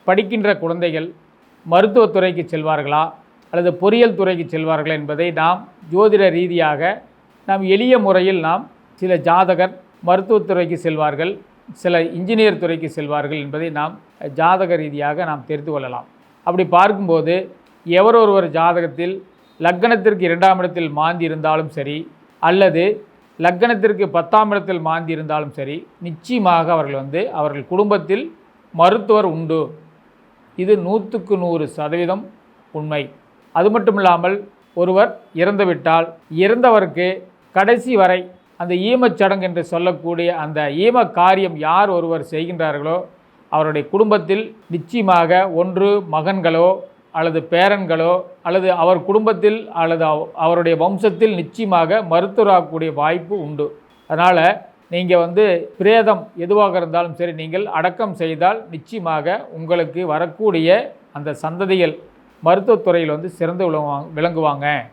படிக்கின்ற குழந்தைகள் மருத்துவத்துறைக்கு செல்வார்களா அல்லது பொறியியல் துறைக்கு செல்வார்களா என்பதை நாம் ஜோதிட ரீதியாக நாம் எளிய முறையில் நாம் சில ஜாதகர் மருத்துவத்துறைக்கு செல்வார்கள், சில இன்ஜினியர் துறைக்கு செல்வார்கள் என்பதை நாம் ஜாதக ரீதியாக நாம் தெரிந்து கொள்ளலாம். அப்படி பார்க்கும்போது எவரொருவர் ஜாதகத்தில் லக்கணத்திற்கு 2ஆம் இடத்தில் மாந்தி இருந்தாலும் சரி அல்லது லக்கணத்திற்கு 10ஆம் இடத்தில் மாந்தி இருந்தாலும் சரி, நிச்சயமாக அவர்கள் குடும்பத்தில் மருத்துவர் உண்டு. இது 100க்கு 100% உண்மை. அது மட்டும் இல்லாமல் ஒருவர் இறந்துவிட்டால் இறந்தவருக்கு கடைசி வரை அந்த ஈமச்சடங்கு என்று சொல்லக்கூடிய அந்த ஈம காரியம் யார் ஒருவர் செய்கின்றார்களோ அவருடைய குடும்பத்தில் நிச்சயமாக ஒன்று மகன்களோ அல்லது பேரன்களோ அல்லது அவர் குடும்பத்தில் அல்லது அவருடைய வம்சத்தில் நிச்சயமாக மருத்துவராகக்கூடிய வாய்ப்பு உண்டு. அதனால் நீங்கள் பிரேதம் எதுவாக இருந்தாலும் சரி, நீங்கள் அடக்கம் செய்தால் நிச்சயமாக உங்களுக்கு வரக்கூடிய அந்த சந்ததிகள் மருத்துவத்துறையில் சிறந்து விளங்குவாங்க.